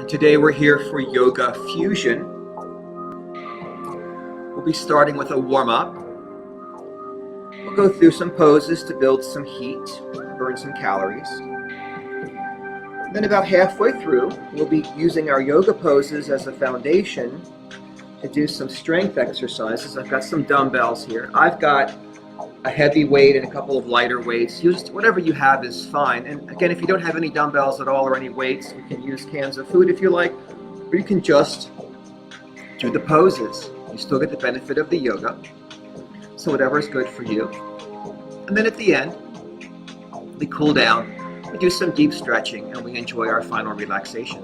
Today we're here for Yoga Fusion. We'll be starting with a warm-up. We'll go through some poses to build some heat, burn some calories. Then about halfway through, we'll be using our yoga poses as a foundation to do some strength exercises. I've got some dumbbells here. I've got a heavy weight and a couple of lighter weights. Use whatever you have is fine. And again, if you don't have any dumbbells at all or any weights, you can use cans of food if you like, or you can just do the poses. You still get the benefit of the yoga. So whatever is good for you. And then at the end, we cool down, we do some deep stretching, and we enjoy our final relaxation.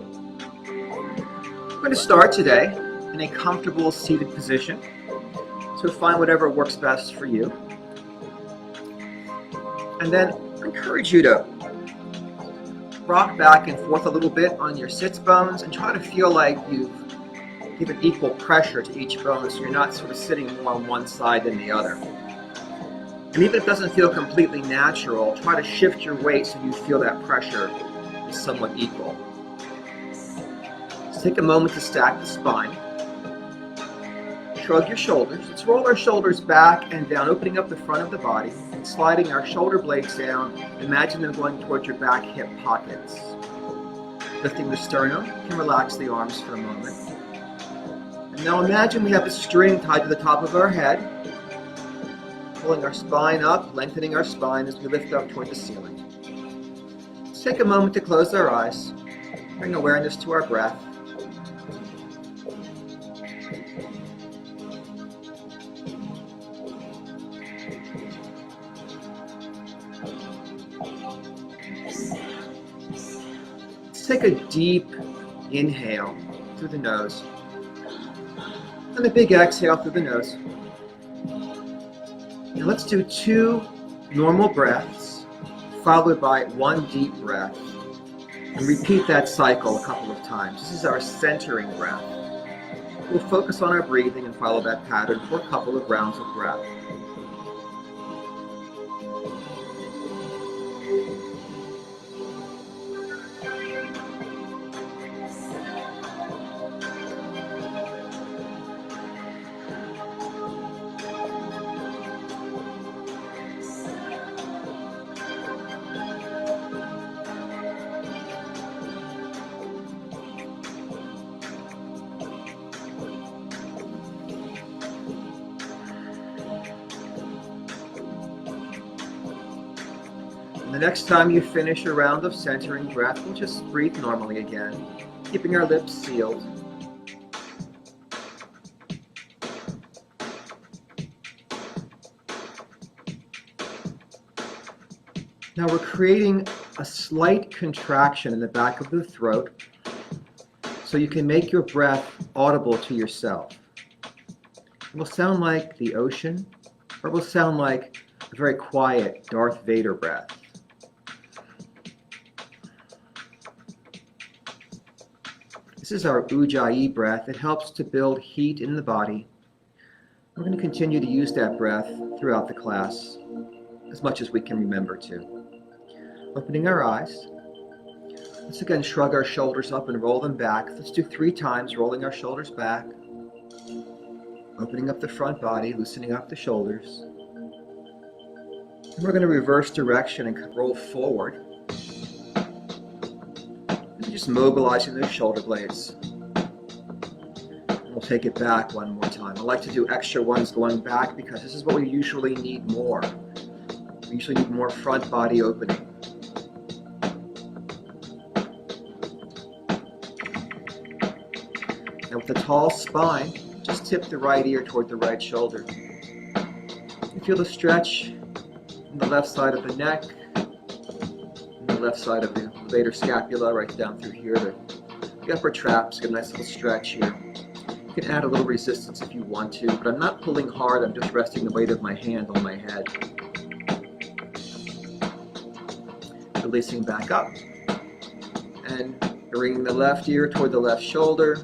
We're going to start today in a comfortable seated position. So find whatever works best for you. And then I encourage you to rock back and forth a little bit on your sits bones and try to feel like you've given equal pressure to each bone so you're not sort of sitting more on one side than the other. And even if it doesn't feel completely natural, try to shift your weight so you feel that pressure is somewhat equal. Let's take a moment to stack the spine. Shrug your shoulders. Let's roll our shoulders back and down, opening up the front of the body and sliding our shoulder blades down. Imagine them going towards your back hip pockets. Lifting the sternum, you can relax the arms for a moment. And now imagine we have a string tied to the top of our head, pulling our spine up, lengthening our spine as we lift up toward the ceiling. Let's take a moment to close our eyes, bring awareness to our breath. Take a deep inhale through the nose and a big exhale through the nose. Now let's do 2 normal breaths followed by 1 deep breath and repeat that cycle a couple of times. This is our centering breath. We'll focus on our breathing and follow that pattern for a couple of rounds of breath. The next time you finish a round of centering breath, we'll just breathe normally again, keeping our lips sealed. Now we're creating a slight contraction in the back of the throat so you can make your breath audible to yourself. It will sound like the ocean, or it will sound like a very quiet Darth Vader breath. This is our Ujjayi breath. It helps to build heat in the body. We're going to continue to use that breath throughout the class as much as we can remember to. Opening our eyes. Let's again shrug our shoulders up and roll them back. Let's do 3 times, rolling our shoulders back. Opening up the front body, loosening up the shoulders. And we're going to reverse direction and roll forward. Just mobilizing those shoulder blades. And we'll take it back one more time. I like to do extra ones going back because this is what we usually need more. We usually need more front body opening. Now with a tall spine, just tip the right ear toward the right shoulder. You feel the stretch in the left side of the neck, the left side of the levator scapula, right down through here. The upper traps, get a nice little stretch here. You can add a little resistance if you want to, but I'm not pulling hard, I'm just resting the weight of my hand on my head. Releasing back up. And bringing the left ear toward the left shoulder.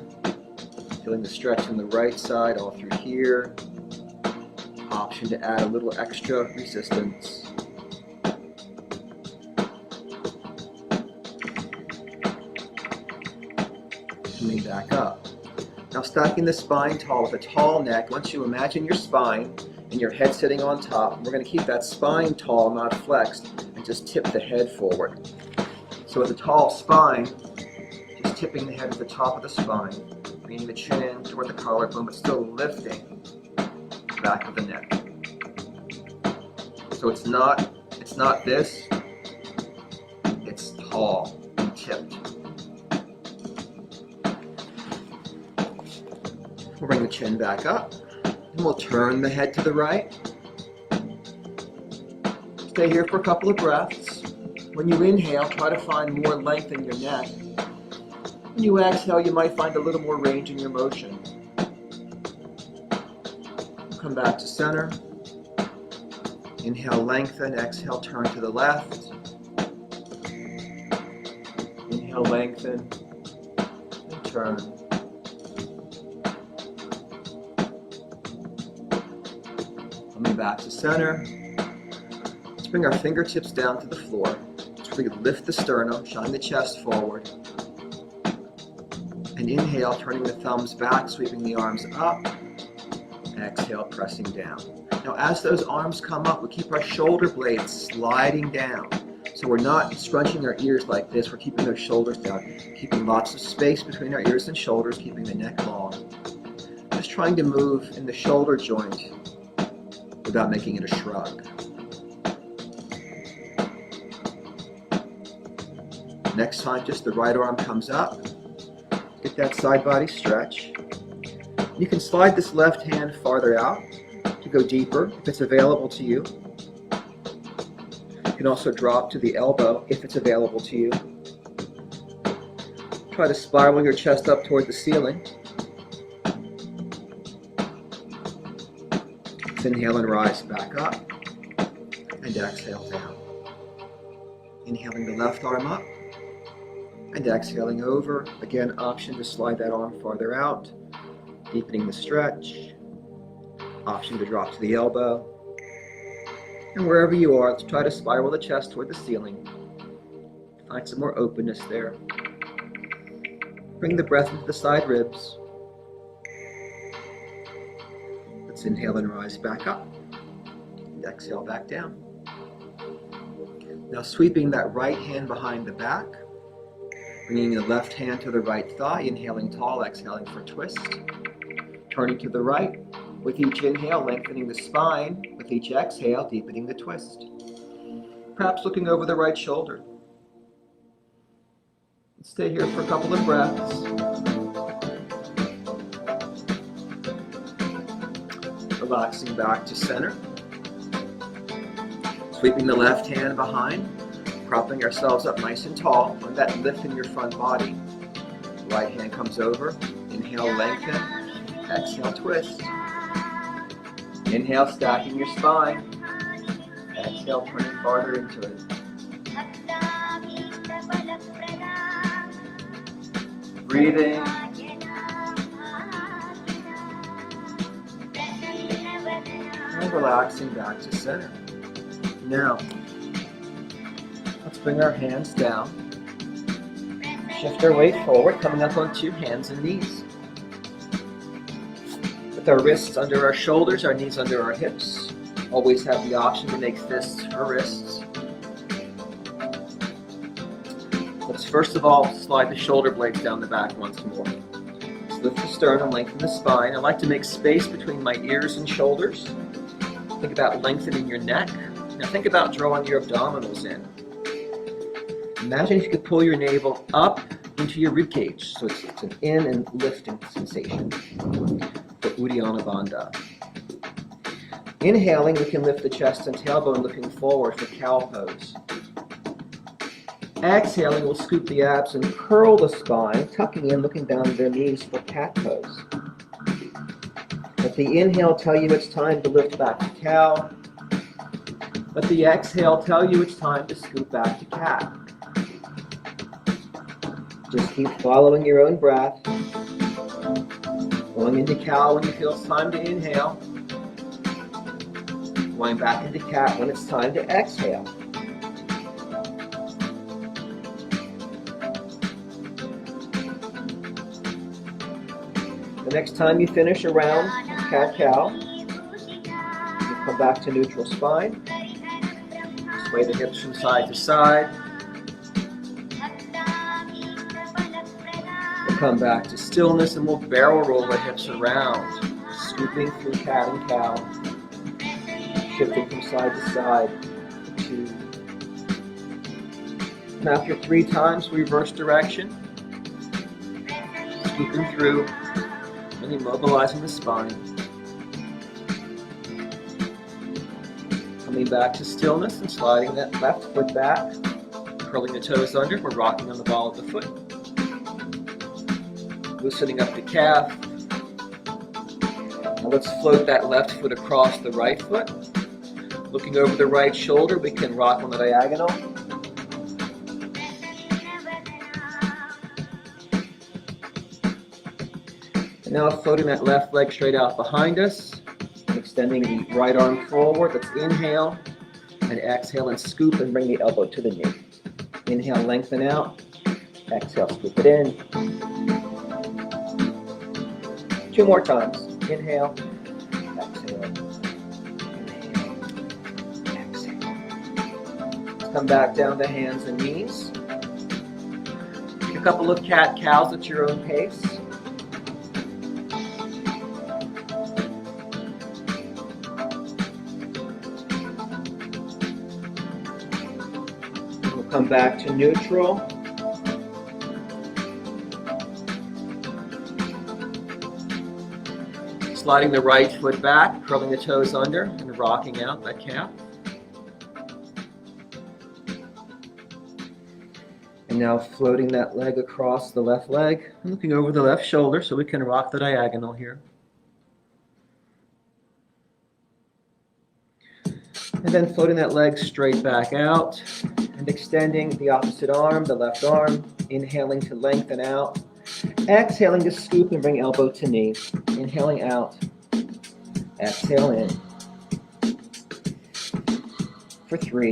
Feeling the stretch on the right side all through here. Option to add a little extra resistance. back up. Now stacking the spine tall with a tall neck. Once you imagine your spine and your head sitting on top, we're going to keep that spine tall, not flexed, and just tip the head forward. So with a tall spine, just tipping the head at the top of the spine, bringing the chin in toward the collarbone, but still lifting the back of the neck. So it's not this, it's tall and tipped. We'll bring the chin back up, and we'll turn the head to the right. Stay here for a couple of breaths. When you inhale, try to find more length in your neck. When you exhale, you might find a little more range in your motion. Come back to center. Inhale, lengthen. Exhale, turn to the left. Inhale, lengthen, and turn. Coming back to center. Let's bring our fingertips down to the floor. Let's really lift the sternum, shine the chest forward. And inhale, turning the thumbs back, sweeping the arms up. Exhale, pressing down. Now as those arms come up, we keep our shoulder blades sliding down. So we're not scrunching our ears like this, we're keeping those shoulders down, keeping lots of space between our ears and shoulders, keeping the neck long. Just trying to move in the shoulder joint without making it a shrug. Next time, just the right arm comes up. Get that side body stretch. You can slide this left hand farther out to go deeper if it's available to you. You can also drop to the elbow if it's available to you. Try to spiral your chest up toward the ceiling. Let's inhale and rise back up, and exhale down. Inhaling the left arm up, and exhaling over. Again, option to slide that arm farther out, deepening the stretch. Option to drop to the elbow. And wherever you are, let's try to spiral the chest toward the ceiling. Find some more openness there. Bring the breath into the side ribs. Let's inhale and rise back up. And exhale back down. Now sweeping that right hand behind the back. Bringing the left hand to the right thigh. Inhaling tall, exhaling for twist. Turning to the right. With each inhale, lengthening the spine. With each exhale, deepening the twist. Perhaps looking over the right shoulder. Stay here for a couple of breaths. Relaxing back to center. Sweeping the left hand behind. Propping ourselves up nice and tall. On that lift in your front body. Right hand comes over. Inhale, lengthen. Exhale, twist. Inhale, stacking your spine. Exhale, turning farther into it. Breathing. And relaxing back to center. Now, let's bring our hands down. Shift our weight forward, coming up on two hands and knees. With our wrists under our shoulders, our knees under our hips. Always have the option to make fists for wrists. Let's first of all slide the shoulder blades down the back once more. Let's lift the sternum, lengthen the spine. I like to make space between my ears and shoulders. Think about lengthening your neck. Now think about drawing your abdominals in. Imagine if you could pull your navel up into your rib cage. So it's an in and lifting sensation. For Uddiyana Bandha. Inhaling, we can lift the chest and tailbone looking forward for cow pose. Exhaling, we'll scoop the abs and curl the spine, tucking in, looking down at their knees for cat pose. Let the inhale tell you it's time to lift back to cow. Let the exhale tell you it's time to scoop back to cat. Just keep following your own breath. Going into cow when you feel it's time to inhale. Going back into cat when it's time to exhale. The next time you finish a round of cat-cow, you come back to neutral spine. Sway the hips from side to side. We'll come back to stillness and we'll barrel roll the hips around, scooping through cat and cow, shifting from side to side. 2. Now after 3 times, reverse direction, scooping through and immobilizing the spine. Coming back to stillness and sliding that left foot back, curling the toes under. We're rocking on the ball of the foot. Loosening up the calf. Now let's float that left foot across the right foot. Looking over the right shoulder, we can rock on the diagonal. And now floating that left leg straight out behind us. Extending the right arm forward. Let's inhale and exhale and scoop and bring the elbow to the knee. Inhale, lengthen out. Exhale, scoop it in. 2 more times. Inhale, exhale, inhale, exhale. Let's come back down to hands and knees. Take a couple of cat-cows at your own pace. Come back to neutral. Sliding the right foot back, curling the toes under, and rocking out that calf. And now floating that leg across the left leg, and looking over the left shoulder so we can rock the diagonal here. And then floating that leg straight back out. And extending the opposite arm, the left arm, inhaling to lengthen out, exhaling to scoop and bring elbow to knee, inhaling out, exhale in, for 3,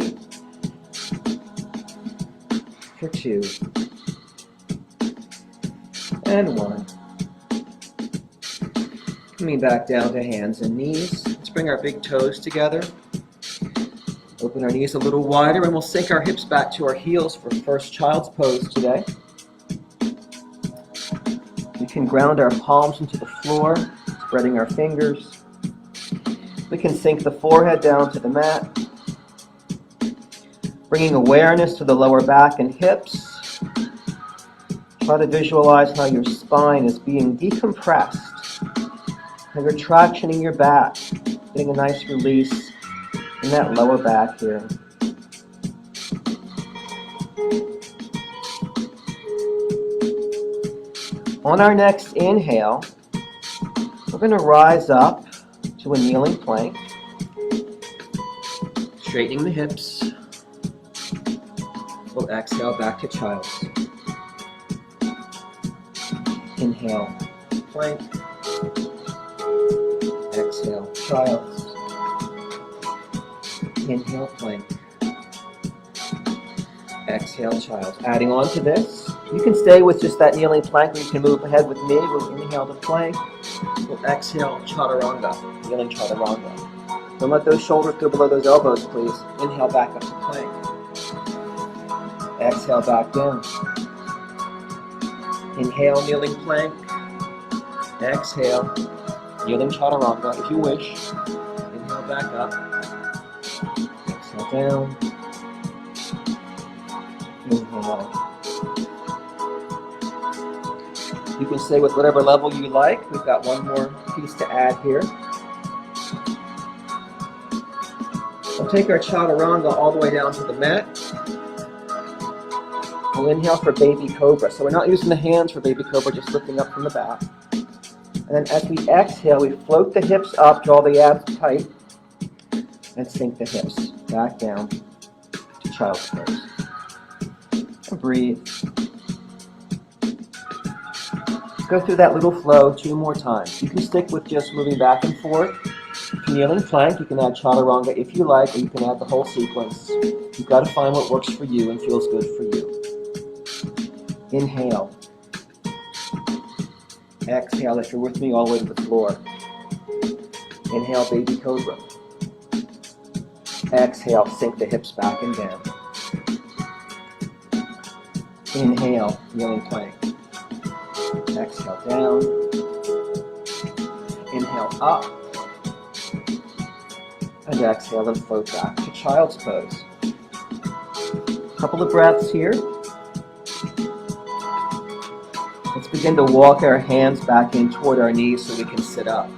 for 2, and 1. Coming back down to hands and knees, let's bring our big toes together. Open our knees a little wider and we'll sink our hips back to our heels for first child's pose today. We can ground our palms into the floor, spreading our fingers. We can sink the forehead down to the mat, bringing awareness to the lower back and hips. Try to visualize how your spine is being decompressed, how you're tractioning your back, getting a nice release in that lower back here. On our next inhale, we're going to rise up to a kneeling plank, straightening the hips. We'll exhale back to child's. Inhale, plank. Exhale, child's. Inhale, plank. Exhale, child. Adding on to this, you can stay with just that kneeling plank, or you can move ahead with me. We'll inhale the plank. We'll exhale, chaturanga, kneeling chaturanga. Don't let those shoulders go below those elbows, please. Inhale back up to plank. Exhale back down. Inhale, kneeling plank. Exhale, kneeling chaturanga, if you wish. Inhale back up. Exhale down. Inhale. You can stay with whatever level you like. We've got one more piece to add here. We'll take our chaturanga all the way down to the mat. We'll inhale for baby cobra. So we're not using the hands for baby cobra, just lifting up from the back. And then as we exhale, we float the hips up, draw the abs tight, and sink the hips back down to child's pose. And breathe. Go through that little flow 2 more times. You can stick with just moving back and forth. If you're kneeling plank, you can add chaturanga if you like, or you can add the whole sequence. You've got to find what works for you and feels good for you. Inhale. Exhale if you're with me all the way to the floor. Inhale, baby cobra. Exhale, sink the hips back and down. Inhale, kneeling plank. Exhale down. Inhale up. And exhale and float back to child's pose. Couple of breaths here. Let's begin to walk our hands back in toward our knees so we can sit up.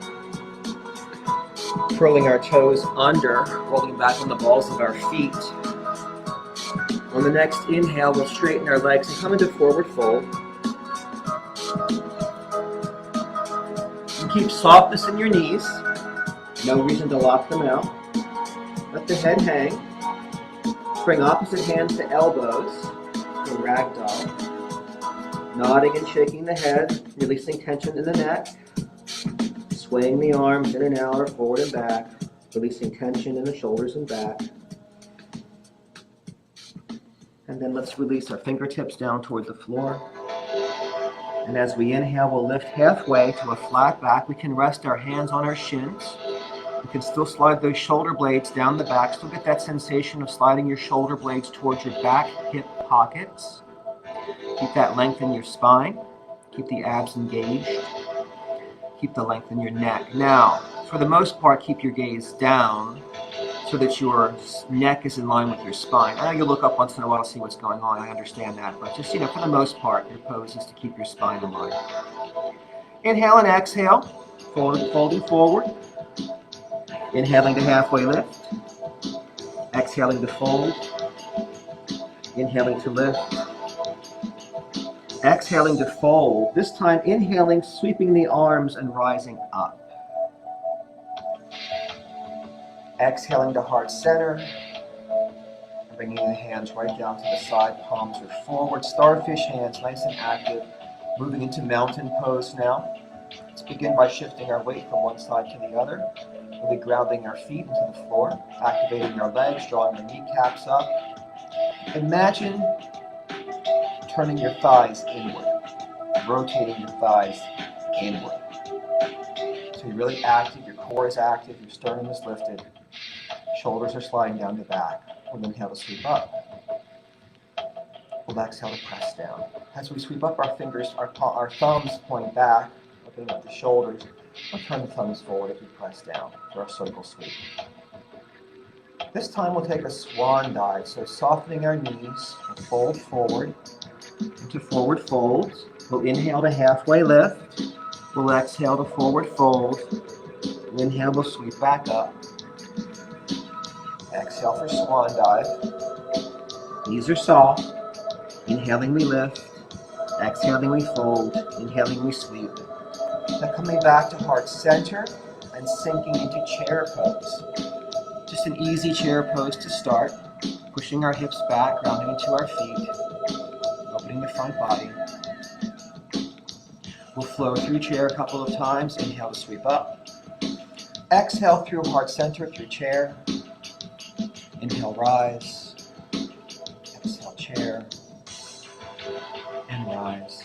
Curling our toes under, rolling back on the balls of our feet. On the next inhale, we'll straighten our legs and come into forward fold. And keep softness in your knees. No reason to lock them out. Let the head hang. Bring opposite hands to elbows for ragdoll. Nodding and shaking the head, releasing tension in the neck. Swaying the arms in and out or forward and back, releasing tension in the shoulders and back. And then let's release our fingertips down toward the floor. And as we inhale, we'll lift halfway to a flat back. We can rest our hands on our shins. You can still slide those shoulder blades down the back. Still get that sensation of sliding your shoulder blades towards your back hip pockets. Keep that length in your spine. Keep the abs engaged. Keep the length in your neck. Now, for the most part, keep your gaze down so that your neck is in line with your spine. I know you look up once in a while to see what's going on. I understand that. But just, for the most part, your pose is to keep your spine in line. Inhale and exhale. Folding forward. Inhaling to halfway lift. Exhaling to fold. Inhaling to lift. Exhaling to fold. This time, inhaling, sweeping the arms and rising up. Exhaling to heart center. Bringing the hands right down to the side, palms are forward. Starfish hands, nice and active. Moving into mountain pose now. Let's begin by shifting our weight from one side to the other. Really grounding our feet into the floor. Activating our legs, drawing our kneecaps up. Imagine turning your thighs inward, rotating your thighs inward. So you're really active, your core is active, your sternum is lifted, shoulders are sliding down the back. We'll inhale to sweep up. We'll exhale to press down. As we sweep up, our fingers, our thumbs point back, opening up the shoulders. We'll turn the thumbs forward as we press down for our circle sweep. This time we'll take a swan dive, so softening our knees, we'll fold forward into forward folds. We'll inhale to halfway lift. We'll exhale to forward fold. We'll inhale, we'll sweep back up. Exhale for swan dive. Knees are soft. Inhaling, we lift. Exhaling, we fold. Inhaling, we sweep. Now coming back to heart center and sinking into chair pose. Just an easy chair pose to start. Pushing our hips back, rounding into our feet. Opening the front body. We'll flow through chair a couple of times. Inhale to sweep up. Exhale through heart center, through chair. Inhale, rise. Exhale, chair. And rise.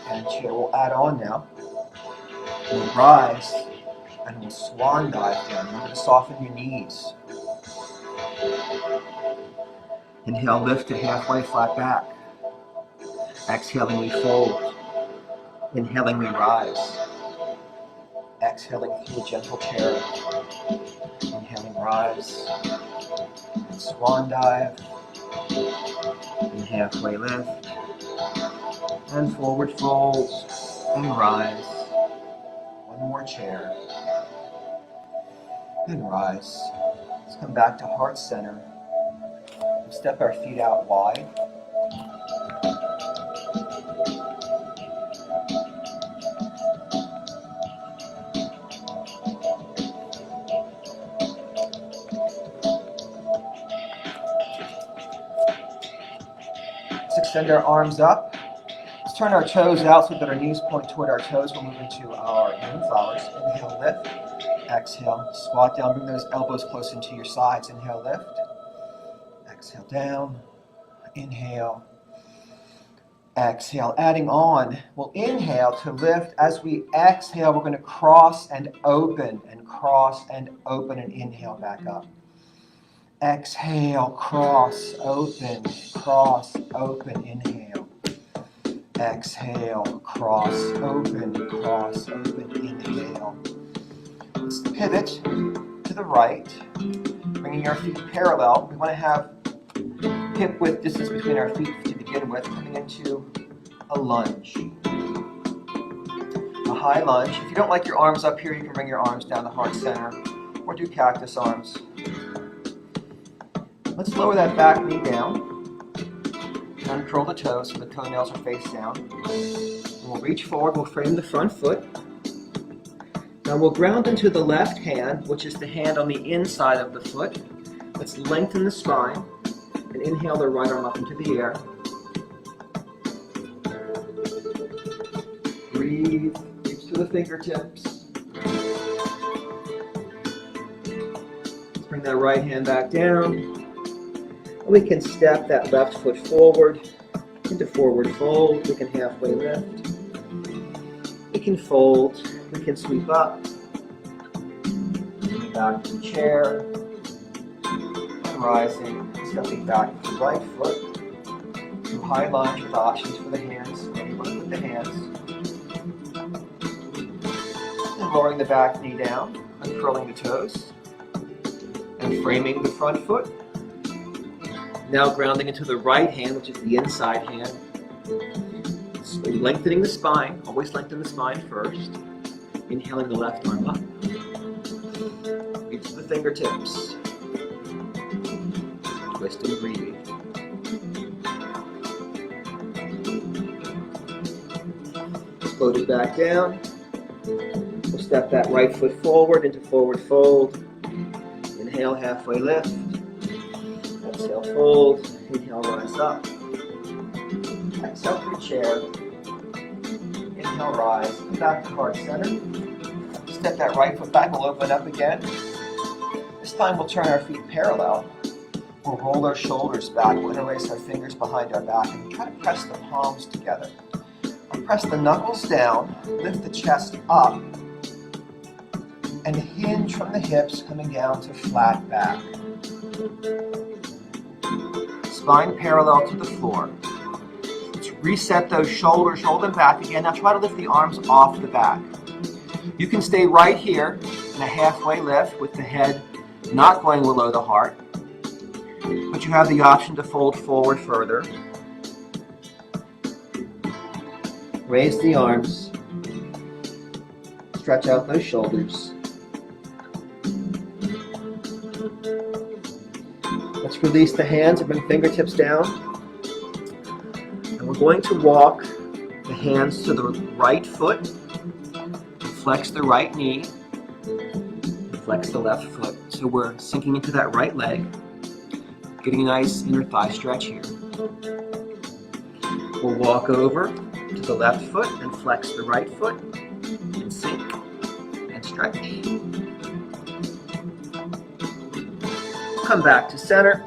And chair. We'll add on now. We'll rise. And we'll swan dive down. Remember to soften your knees. Inhale, lift to halfway, flat back. Exhaling, we fold. Inhaling, we rise. Exhaling through a gentle chair. Inhaling, rise. And swan dive. And halfway lift. And forward folds. And rise. One more chair. And rise. Let's come back to heart center. We'll step our feet out wide. Let's extend our arms up. Let's turn our toes out so that our knees point toward our toes. We'll move into our moonflowers. Inhale, lift. Exhale, squat down, bring those elbows close into your sides. Inhale, lift. Exhale, down. Inhale. Exhale, adding on. We'll inhale to lift. As we exhale, we're going to cross and open and cross and open and inhale back up. Exhale, cross, open, inhale. Exhale, cross, open, inhale. Let's pivot to the right, bringing our feet parallel. We want to have hip width distance between our feet to begin with, coming into a lunge. A high lunge. If you don't like your arms up here, you can bring your arms down the heart center or do cactus arms. Let's lower that back knee down. Uncurl the toes so the toenails are face down. And we'll reach forward, we'll frame the front foot. Now we'll ground into the left hand, which is the hand on the inside of the foot. Let's lengthen the spine and inhale the right arm up into the air. Breathe, reach to the fingertips. Let's bring that right hand back down. And we can step that left foot forward into forward fold. We can halfway lift. We can fold. We can sweep up. Coming back to the chair. And rising. Stepping back with the right foot. To high lunge with options for the hands. Anyone with the hands. And lowering the back knee down. Uncurling the toes. And framing the front foot. Now grounding into the right hand, which is the inside hand. So lengthening the spine, always lengthen the spine first. Inhaling the left arm up. Reach to the fingertips. Twist and breathe. Float it back down. We'll step that right foot forward into forward fold. Inhale, halfway lift. Exhale, fold. Inhale, rise up. Exhale to the chair. Inhale, rise. Come back to heart center. Step that right foot back. We'll open up again. This time we'll turn our feet parallel. We'll roll our shoulders back. We'll interlace our fingers behind our back and try to press the palms together. I'll press the knuckles down. Lift the chest up. And hinge from the hips coming down to flat back. Spine parallel to the floor. Let's reset those shoulders, roll them back again. Now try to lift the arms off the back. You can stay right here in a halfway lift with the head not going below the heart, but you have the option to fold forward further. Raise the arms. Stretch out those shoulders. Let's release the hands and bring fingertips down. And we're going to walk the hands to the right foot. Flex the right knee. Flex the left foot. So we're sinking into that right leg. Getting a nice inner thigh stretch here. We'll walk over to the left foot and flex the right foot. And sink and stretch. Come back to center.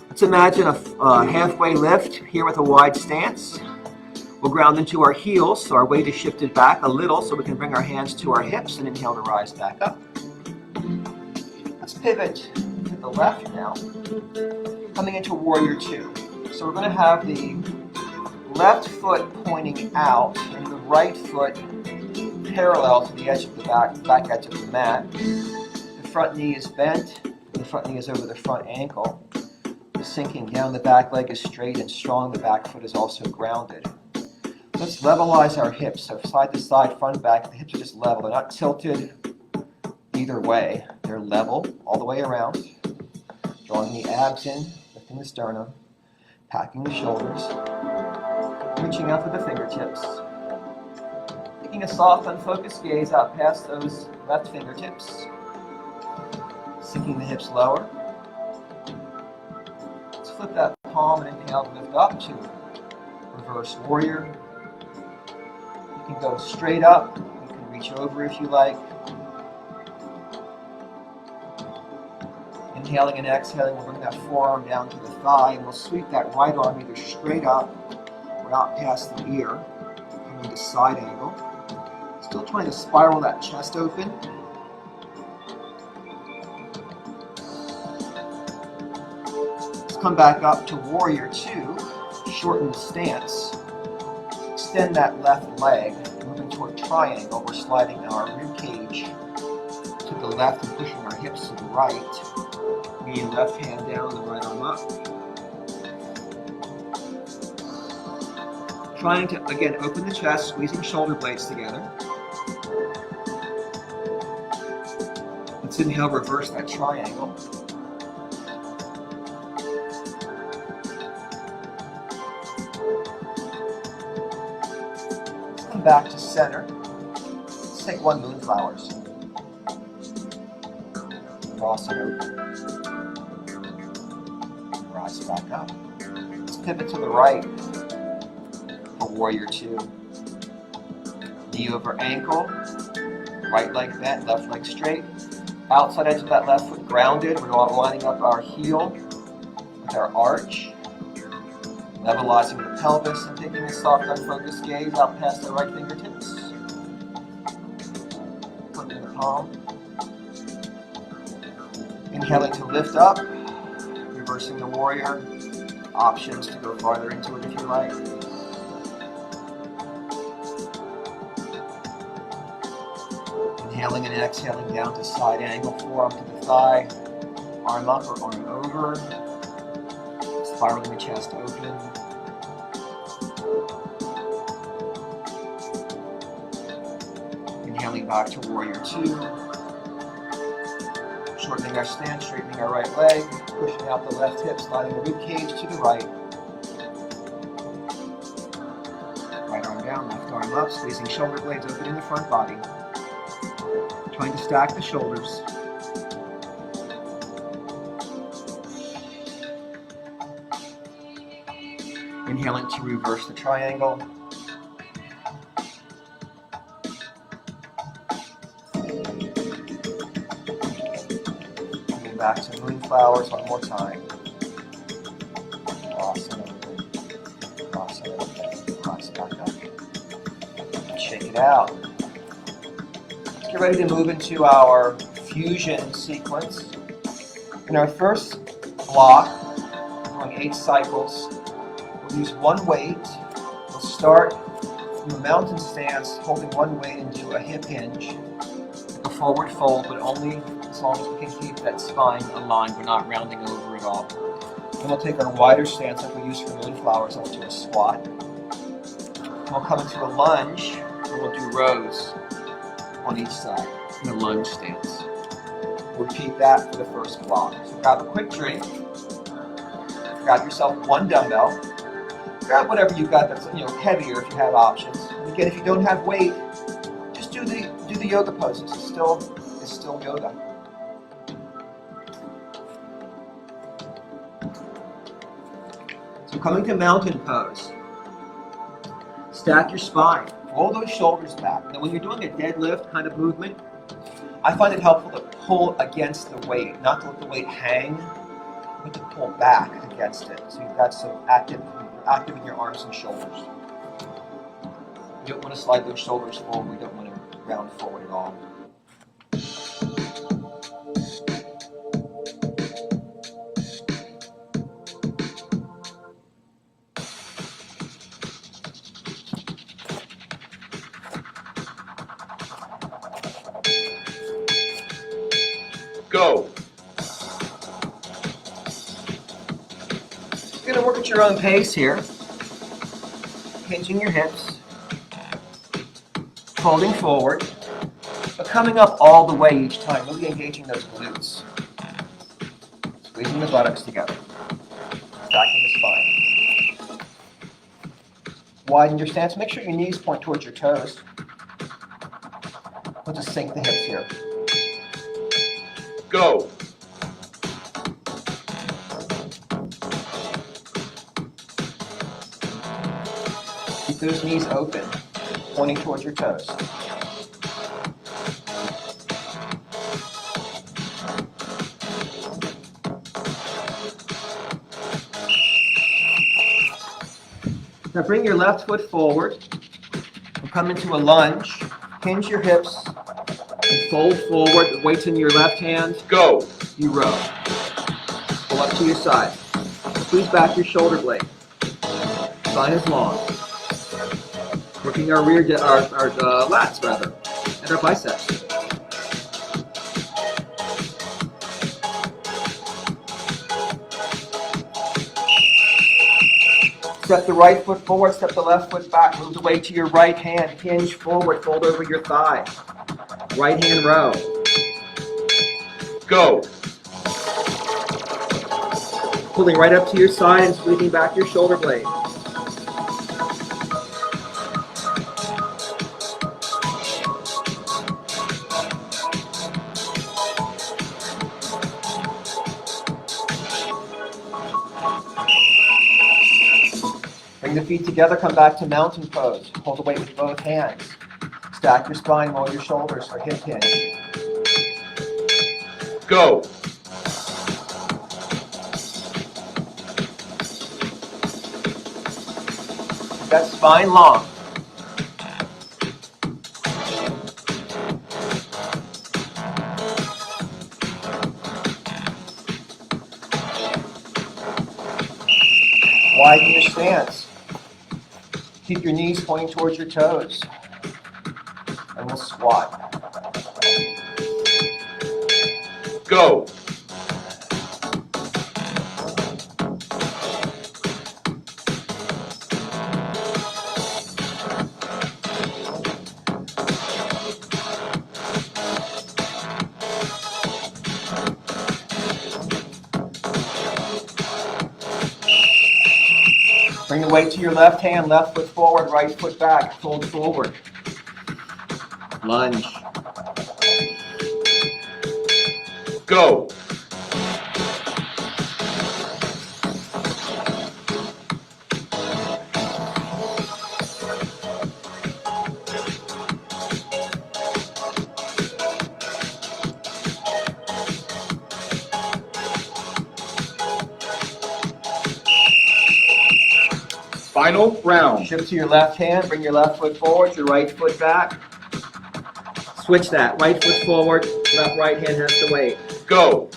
Let's imagine a halfway lift here with a wide stance. We'll ground into our heels, so our weight is shifted back a little so we can bring our hands to our hips and inhale to rise back up. Let's pivot to the left now, coming into Warrior Two. So we're going to have the left foot pointing out and the right foot parallel to the edge of the back edge of the mat. The front knee is bent, and the front knee is over the front ankle. The sinking down, the back leg is straight and strong, the back foot is also grounded. Let's levelize our hips, so side to side, front, back, the hips are just level. They're not tilted either way. They're level all the way around. Drawing the abs in, lifting the sternum, packing the shoulders, reaching out for the fingertips. Taking a soft, unfocused gaze out past those left fingertips. Sinking the hips lower. Let's flip that palm and inhale, lift up to reverse warrior. You can go straight up. You can reach over if you like. Inhaling and exhaling, we'll bring that forearm down to the thigh, and we'll sweep that right arm either straight up or out past the ear, coming to side angle. Still trying to spiral that chest open. Let's come back up to Warrior 2, shorten the stance. Extend that left leg, moving toward triangle. We're sliding our rib cage to the left and pushing our hips to the right. Bringing left hand down, the right arm up. Trying to, again, open the chest, squeezing shoulder blades together. Let's inhale, reverse that triangle. Let's come back to center. Let's take one moonflowers. Cross it open. Rise back up. Let's pivot to the right for Warrior 2. Knee over ankle. Right leg bent, left leg straight. Outside edge of that left foot grounded. We're lining up our heel with our arch. Levelizing the pelvis and taking a soft, unfocused gaze out past the right fingertips. Putting the palm. Inhaling to lift up. Reversing the warrior. Options to go farther into it if you like. Inhaling and exhaling down to side angle, forearm to the thigh, arm up or arm over, spiraling the chest open. Inhaling back to Warrior 2, shortening our stance, straightening our right leg, pushing out the left hip, sliding the rib cage to the right. Right arm down, left arm up, squeezing shoulder blades, opening the front body. Trying to stack the shoulders. Inhaling to reverse the triangle. Coming back to moonflowers one more time. Awesome. Awesome. Cross back up. Shake it out. Get ready to move into our fusion sequence. In our first block, going 8 cycles, we'll use one weight. We'll start from a mountain stance, holding one weight and do a hip hinge, a forward fold, but only as long as we can keep that spine aligned. We're not rounding over at all. Then we'll take our wider stance like we used for moonflowers onto a squat. We'll come into a lunge, and we'll do rows on each side in a lunge stance. Repeat that for the first block. So grab a quick drink. Grab yourself one dumbbell. Grab whatever you've got that's heavier if you have options. And again, if you don't have weight, just do the yoga poses. It's still yoga. So coming to mountain pose. Stack your spine. Roll those shoulders back. Now when you're doing a deadlift kind of movement, I find it helpful to pull against the weight, not to let the weight hang, but to pull back against it. So you've got some active in your arms and shoulders. You don't want to slide those shoulders forward. We don't want to round forward at all. Go. You're going to work at your own pace here. Hinging your hips. Folding forward. But coming up all the way each time, really engaging those glutes. Squeezing the buttocks together. Stacking the spine. Widen your stance. Make sure your knees point towards your toes. We'll just sink the hips here. Go. Keep those knees open, pointing towards your toes. Now bring your left foot forward and come into a lunge. Hinge your hips and fold forward. The weight's in your left hand. Go. You row. Pull up to your side. Squeeze back your shoulder blade. Spine is long. Working our lats rather, and our biceps. Step the right foot forward, step the left foot back. Move the weight to your right hand. Hinge forward, fold over your thigh. Right hand row. Go. Pulling right up to your side and squeezing back your shoulder blade. Bring the feet together, come back to mountain pose. Hold the weight with both hands. Stack your spine, roll your shoulders for hip hinge. Go. Keep that spine long. Widen your stance. Keep your knees pointing towards your toes. And we'll squat. Go. Bring the weight to your left hand, left foot forward, right foot back, fold forward. Lunge. Go. Final round. Shift to your left hand, bring your left foot forward, your right foot back. Switch that, right foot forward, left right hand has the weight. Go.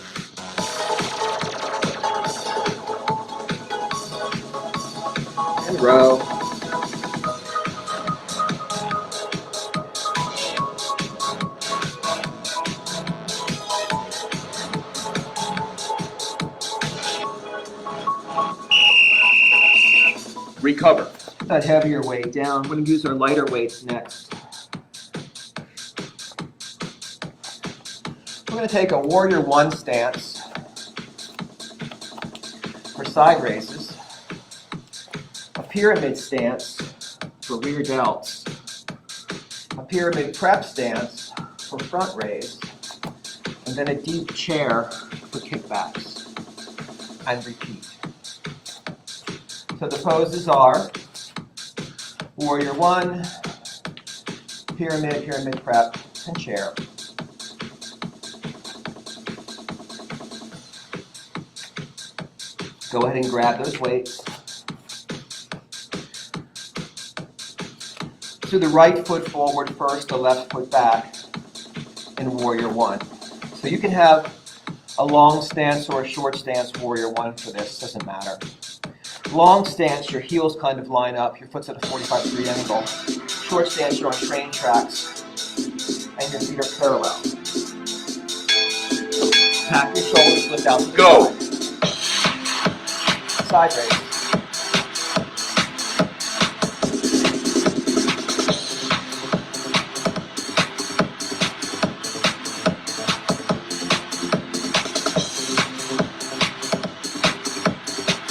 And row. Recover. Put that heavier weight down. We're going to use our lighter weights next. We're going to take a warrior one stance for side raises, a pyramid stance for rear delts, a pyramid prep stance for front raise, and then a deep chair for kickbacks, and repeat. So the poses are warrior one, pyramid, pyramid prep, and chair. Go ahead and grab those weights. So the right foot forward first, the left foot back in warrior one. So you can have a long stance or a short stance warrior one for this, doesn't matter. Long stance, your heels kind of line up, your foot's at a 45-degree angle. Short stance, you're on train tracks, and your feet are parallel. Tap your shoulders, lift out to the Go. Side raise.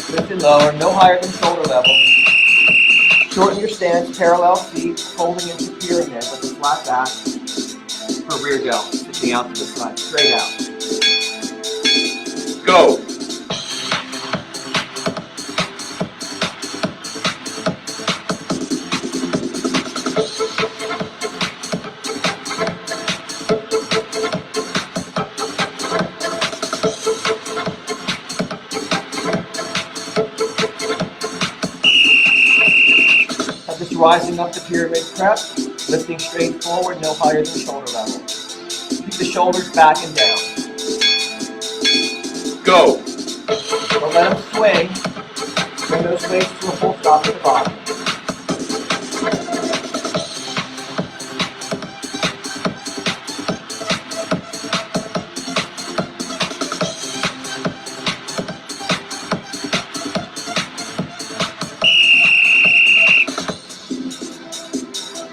Lift and lower, no higher than shoulder level. Shorten your stance, parallel feet, folding into pyramid with a flat back for rear delt, sticking out to the side, straight out. Go. rising up the pyramid prep, lifting straight forward, no higher than shoulder level. Keep the shoulders back and down. Go. Don't let them swing. Bring those weights to a full stop at the bottom.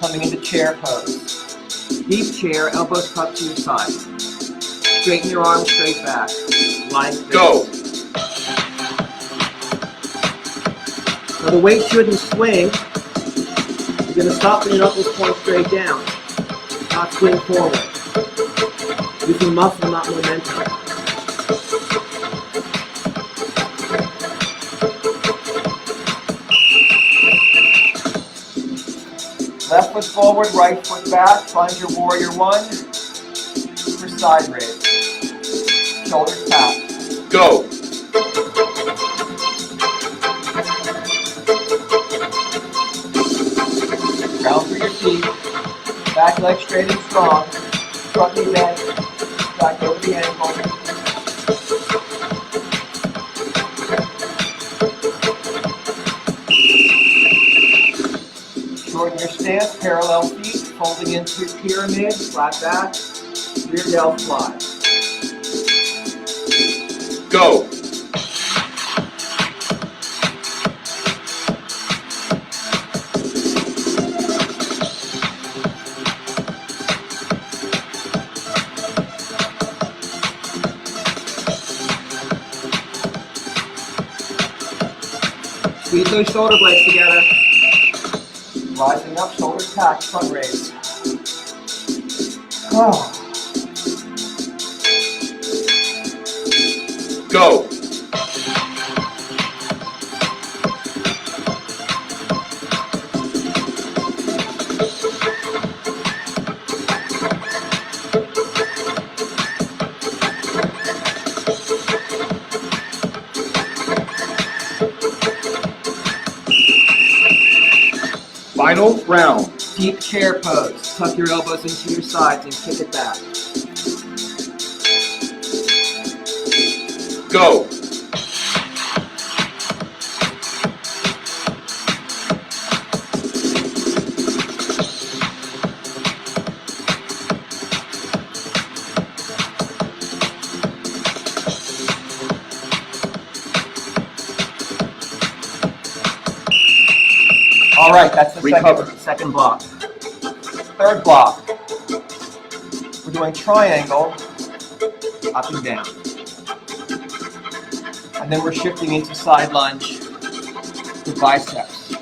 Coming into chair pose. Deep chair, elbows tucked to your side. Straighten your arms straight back. Line face. Go. Now the weight shouldn't swing. You're going to stop when your knuckles point straight down. Not swing forward. Using muscle, not momentum. Left foot forward, right foot back. Find your warrior one for side raise. Shoulders tap. Go. Ground for your feet. Back leg straight and strong. Front knee bent. Back over the ankle. Shorten your stance. Parallel feet. Folding into your pyramid. Flat back. Rear delt fly. Go. Squeeze those shoulder blades together. Rising up, shoulders tacked, front raise. Oh. Go. Final round. Deep chair pose. Tuck your elbows into your sides and kick it back. Go. All right, that's the Recover. second block. Third block. We're doing triangle, up and down. And then we're shifting into side lunge with biceps.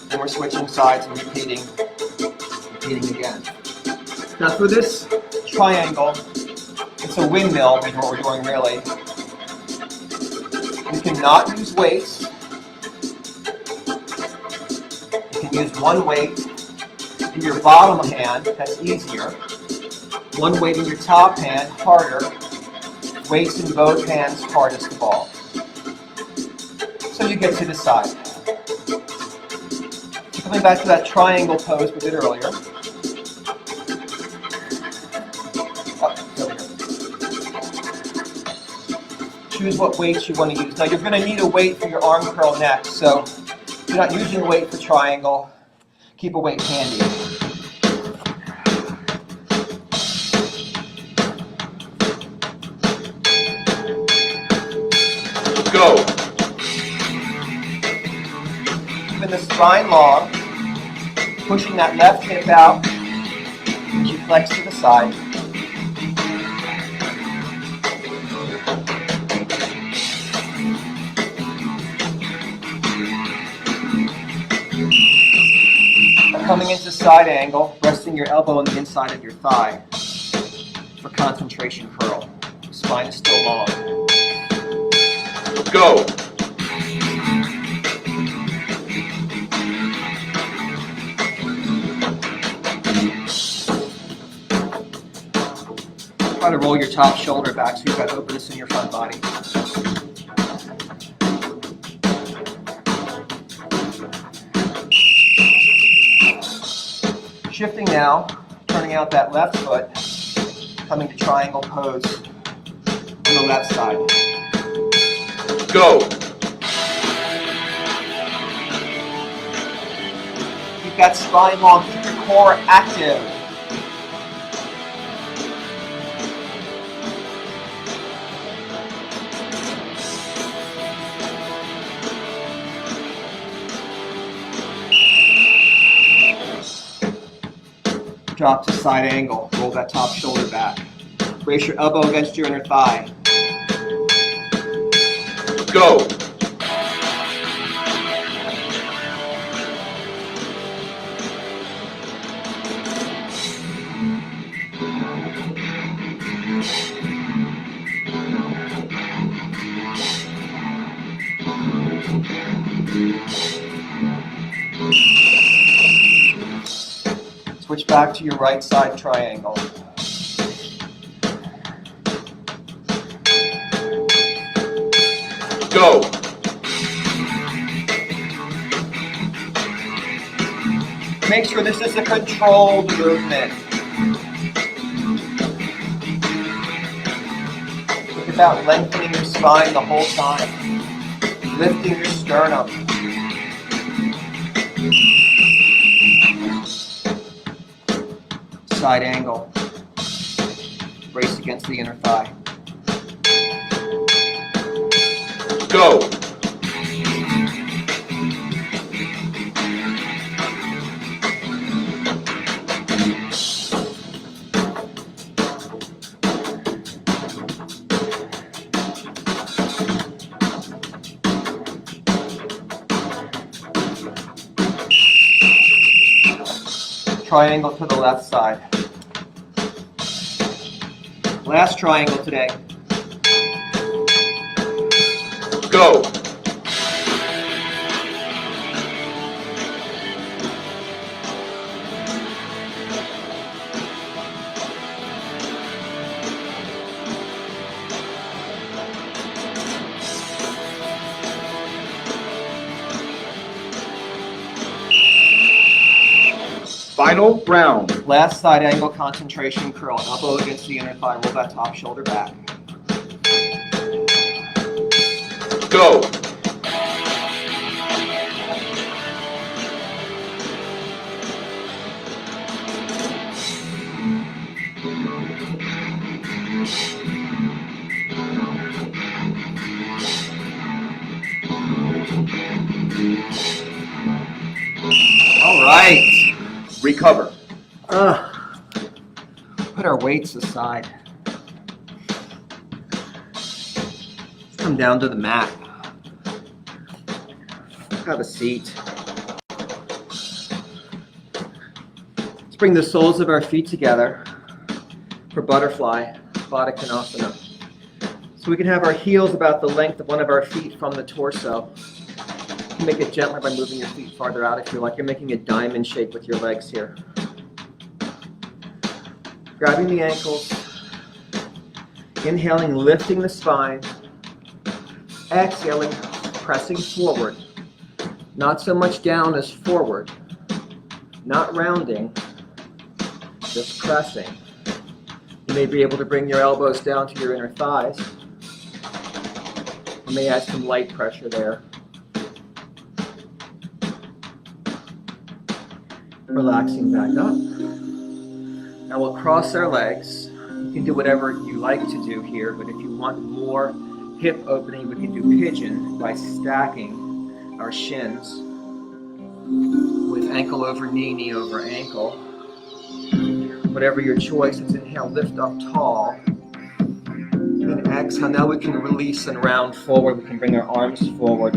Then we're switching sides and repeating again. Now for this triangle, it's a windmill, which is what we're doing really. You cannot use weights. You can use one weight in your bottom hand, that's easier. One weight in your top hand, harder. Weights in both hands, hardest of all. So you get to decide. Coming back to that triangle pose we did earlier. Oh, there we go. Choose what weights you want to use. Now you're going to need a weight for your arm curl next, so if you're not using a weight for triangle, keep a weight handy. Go. Keeping the spine long, pushing that left hip out as you flex to the side. Coming into side angle, resting your elbow on the inside of your thigh for concentration curl. Spine is still long. Go. Try to roll your top shoulder back so you've got openness in your front body. Shifting now, turning out that left foot, coming to triangle pose on the left side. Go. Keep that spine long, keep your core active. Drop to side angle, roll that top shoulder back. Brace your elbow against your inner thigh. Go. Switch back to your right side triangle. Go. Make sure this is a controlled movement. Think about lengthening your spine the whole time. Lifting your sternum. Side angle. Brace against the inner thigh. Go. Triangle to the left side. Last triangle today. Go. Final round. Last side angle concentration curl. Elbow against the inner thigh. Roll that top shoulder back. Go. All right. Recover. Put our weights aside. Let's come down to the mat. Have a seat. Let's bring the soles of our feet together for butterfly, Baddha Konasana. So we can have our heels about the length of one of our feet from the torso. You can make it gentler by moving your feet farther out if you like. You're making a diamond shape with your legs here. Grabbing the ankles. Inhaling, lifting the spine. Exhaling, pressing forward. Not so much down as forward. Not rounding, just pressing. You may be able to bring your elbows down to your inner thighs. You may add some light pressure there. Relaxing back up. Now we'll cross our legs. You can do whatever you like to do here, but if you want more hip opening, we can do pigeon by stacking our shins with ankle over knee, knee over ankle. Whatever your choice is, inhale, lift up tall. And exhale, now we can release and round forward. We can bring our arms forward.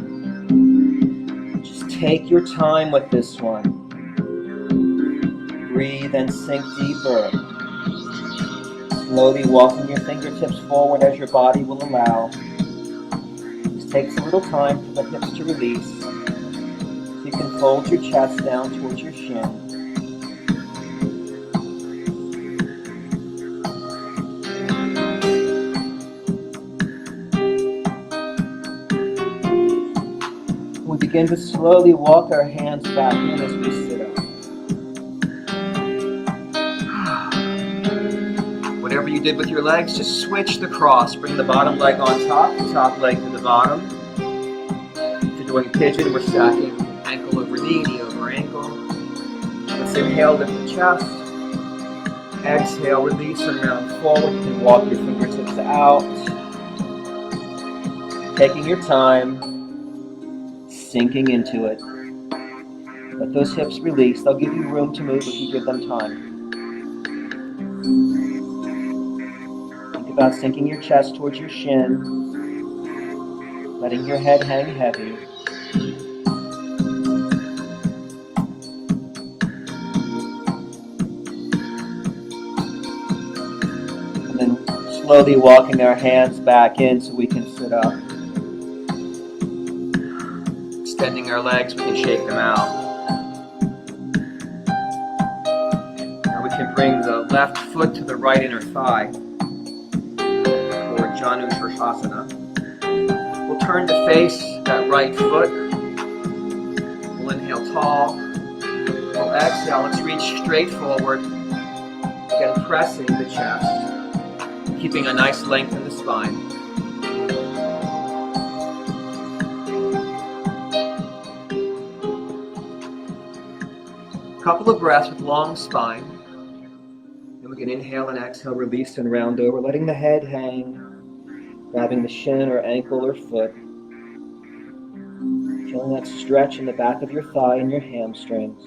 Just take your time with this one. Breathe and sink deeper. Slowly walking your fingertips forward as your body will allow. This takes a little time for the hips to release. So you can fold your chest down towards your shin. We begin to slowly walk our hands back in as we sit up. did with your legs, just switch the cross. Bring the bottom leg on top, the top leg to the bottom. If you're doing pigeon, we're stacking ankle over knee, knee over ankle. Let's inhale, lift the chest. Exhale, release and round forward. You can walk your fingertips out. Taking your time, sinking into it. Let those hips release. They'll give you room to move if you give them time. Think about sinking your chest towards your shin, letting your head hang heavy. And then slowly walking our hands back in so we can sit up. Extending our legs, we can shake them out. We can bring the left foot to the right inner thigh for Janu Shirshasana. We'll turn to face that right foot. We'll inhale tall. We'll exhale. Let's reach straight forward. Again, pressing the chest, keeping a nice length in the spine. Couple of breaths with long spine. Then we can inhale and exhale, release and round over, letting the head hang, grabbing the shin or ankle or foot. Feeling that stretch in the back of your thigh and your hamstrings.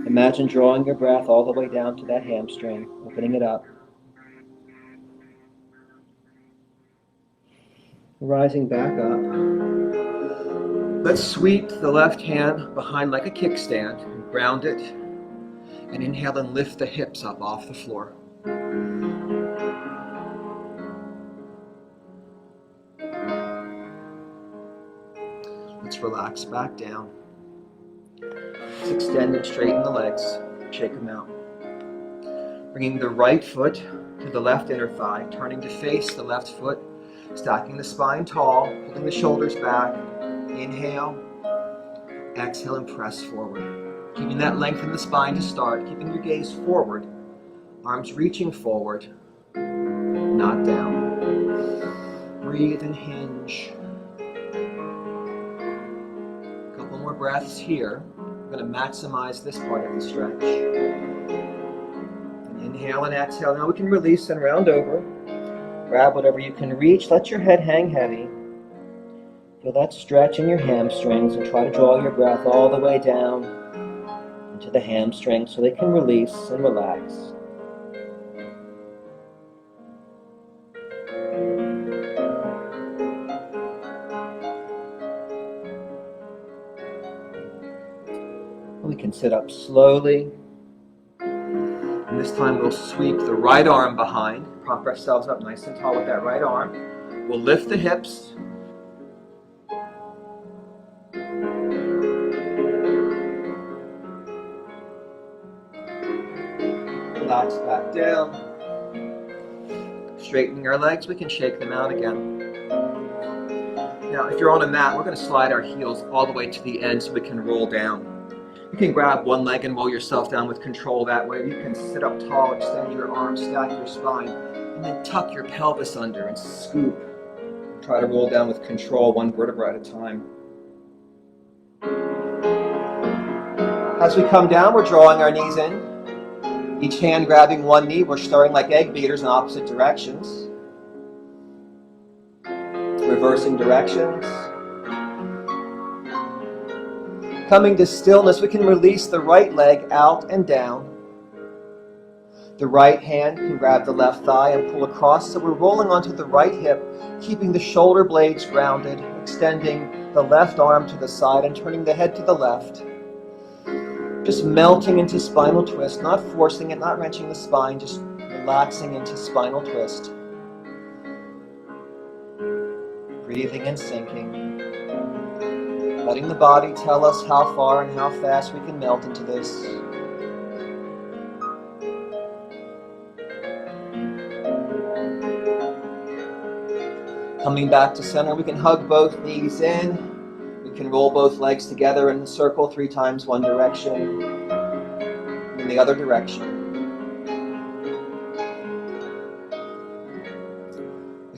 Imagine drawing your breath all the way down to that hamstring, opening it up. Rising back up. Let's sweep the left hand behind like a kickstand. Ground it, and inhale and lift the hips up off the floor. Let's relax back down. Let's extend and straighten the legs, shake them out. Bringing the right foot to the left inner thigh, turning to face the left foot, stacking the spine tall, pulling the shoulders back. Inhale, exhale, and press forward. Keeping that length in the spine to start, keeping your gaze forward, arms reaching forward, not down. Breathe and hinge. A couple more breaths here. We're going to maximize this part of the stretch. And inhale and exhale. Now we can release and round over. Grab whatever you can reach. Let your head hang heavy. Feel that stretch in your hamstrings and try to draw your breath all the way down to the hamstrings so they can release and relax. We can sit up slowly. And this time we'll sweep the right arm behind, prop ourselves up nice and tall with that right arm. We'll lift the hips. Relax back down. Straightening our legs, we can shake them out again. Now, if you're on a mat, we're going to slide our heels all the way to the end so we can roll down. You can grab one leg and roll yourself down with control that way. You can sit up tall, extend your arms, stack your spine, and then tuck your pelvis under and scoop. Try to roll down with control, one vertebra at a time. As we come down, we're drawing our knees in. Each hand grabbing one knee. We're starting like egg beaters in opposite directions. Reversing directions. Coming to stillness, we can release the right leg out and down. The right hand can grab the left thigh and pull across, so we're rolling onto the right hip, keeping the shoulder blades grounded, extending the left arm to the side and turning the head to the left. Just melting into spinal twist, not forcing it, not wrenching the spine, just relaxing into spinal twist. Breathing and sinking. Letting the body tell us how far and how fast we can melt into this. Coming back to center, we can hug both knees in. We can roll both legs together in a circle 3 times, one direction, and the other direction.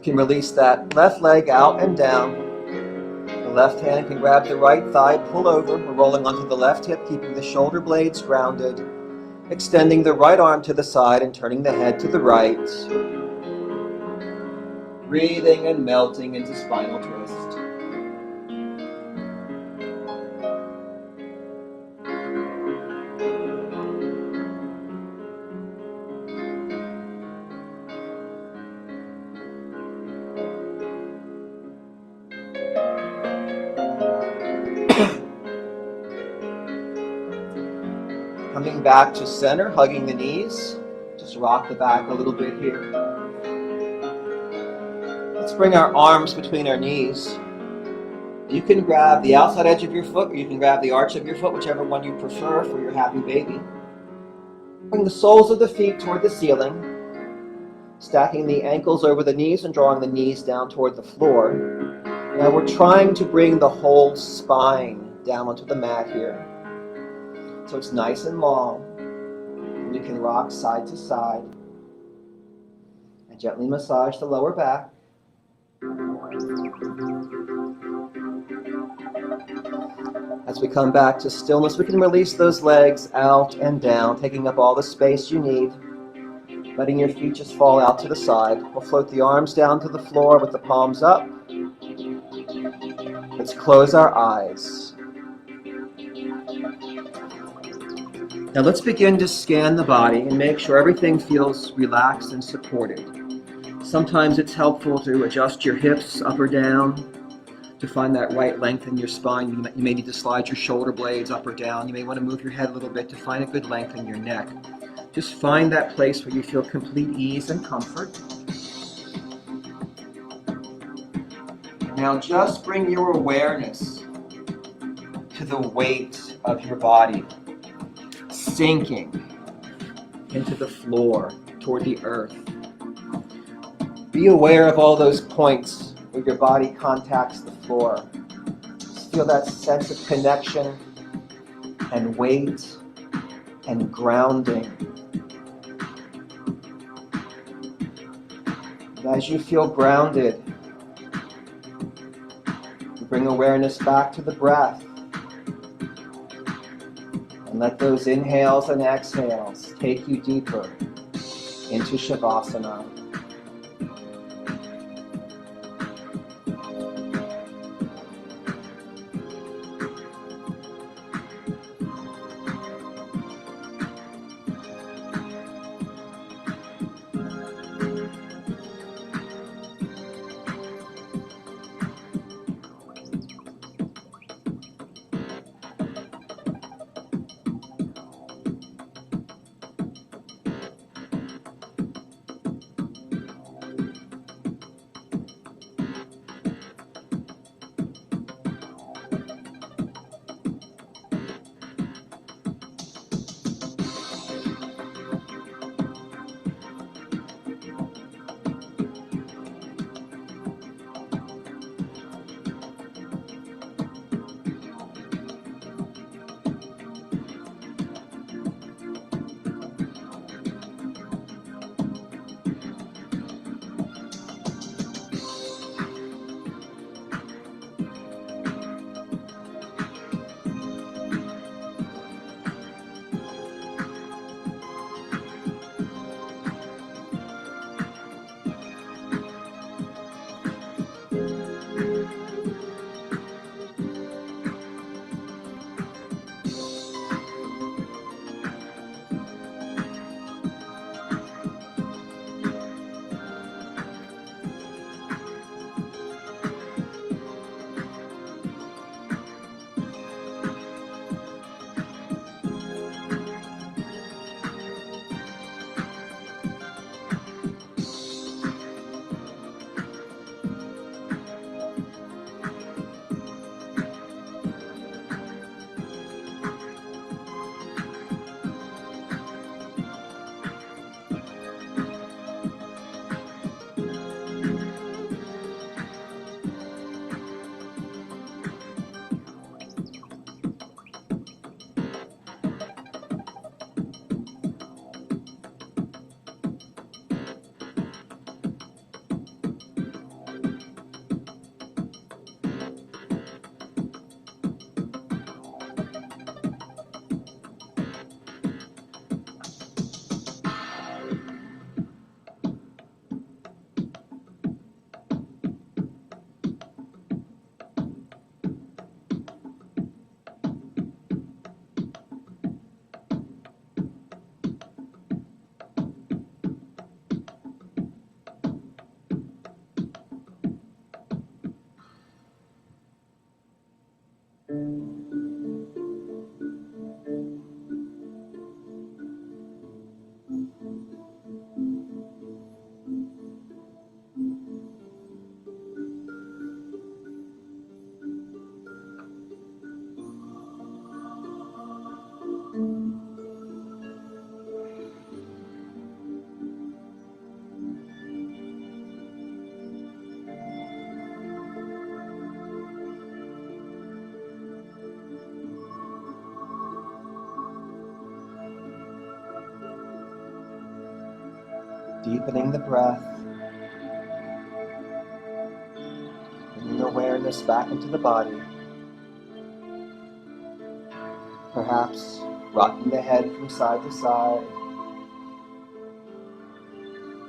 You can release that left leg out and down. The left hand can grab the right thigh, pull over. We're rolling onto the left hip, keeping the shoulder blades grounded. Extending the right arm to the side and turning the head to the right. Breathing and melting into spinal twist. Coming back to center, hugging the knees. Just rock the back a little bit here. Let's bring our arms between our knees. You can grab the outside edge of your foot, or you can grab the arch of your foot, whichever one you prefer for your happy baby. Bring the soles of the feet toward the ceiling, stacking the ankles over the knees and drawing the knees down toward the floor. Now we're trying to bring the whole spine down onto the mat here. So it's nice and long. And you can rock side to side and gently massage the lower back. As we come back to stillness, we can release those legs out and down, taking up all the space you need, letting your feet just fall out to the side. We'll float the arms down to the floor with the palms up. Let's close our eyes. Now let's begin to scan the body and make sure everything feels relaxed and supported. Sometimes it's helpful to adjust your hips up or down to find that right length in your spine. You may need to slide your shoulder blades up or down. You may want to move your head a little bit to find a good length in your neck. Just find that place where you feel complete ease and comfort. Now just bring your awareness to the weight of your body, sinking into the floor, toward the earth. Be aware of all those points where your body contacts the floor. Just feel that sense of connection and weight and grounding. And as you feel grounded, you bring awareness back to the breath. And let those inhales and exhales take you deeper into Shavasana. Deepening the breath, bringing awareness back into the body. Perhaps rocking the head from side to side,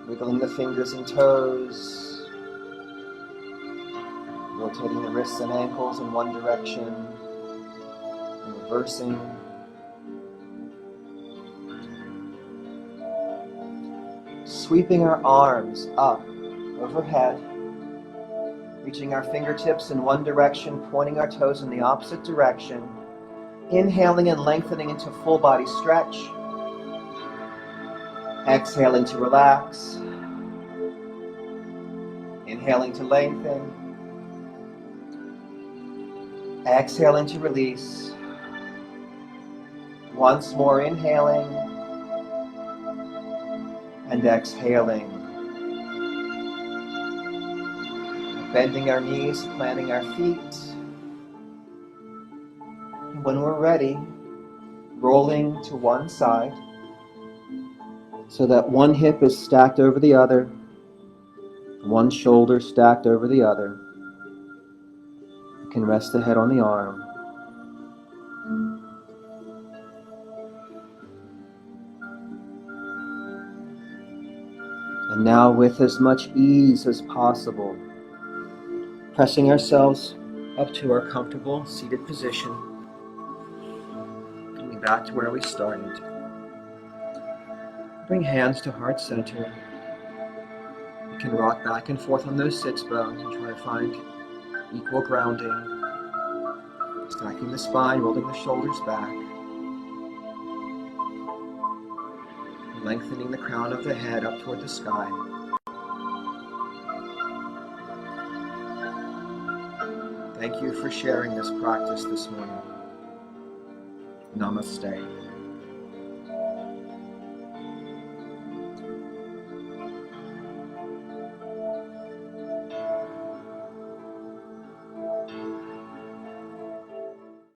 wiggling the fingers and toes, rotating the wrists and ankles in one direction, and reversing. Sweeping our arms up overhead, reaching our fingertips in one direction, pointing our toes in the opposite direction, inhaling and lengthening into full body stretch, exhaling to relax, inhaling to lengthen, exhaling to release, once more inhaling and exhaling. Bending our knees, planting our feet. And when we're ready, rolling to one side so that one hip is stacked over the other, one shoulder stacked over the other. You can rest the head on the arm. And now, with as much ease as possible, pressing ourselves up to our comfortable seated position, coming back to where we started. Bring hands to heart center. You can rock back and forth on those sits bones and try to find equal grounding. Stacking the spine, rolling the shoulders back. Lengthening the crown of the head up toward the sky. Thank you for sharing this practice this morning. Namaste.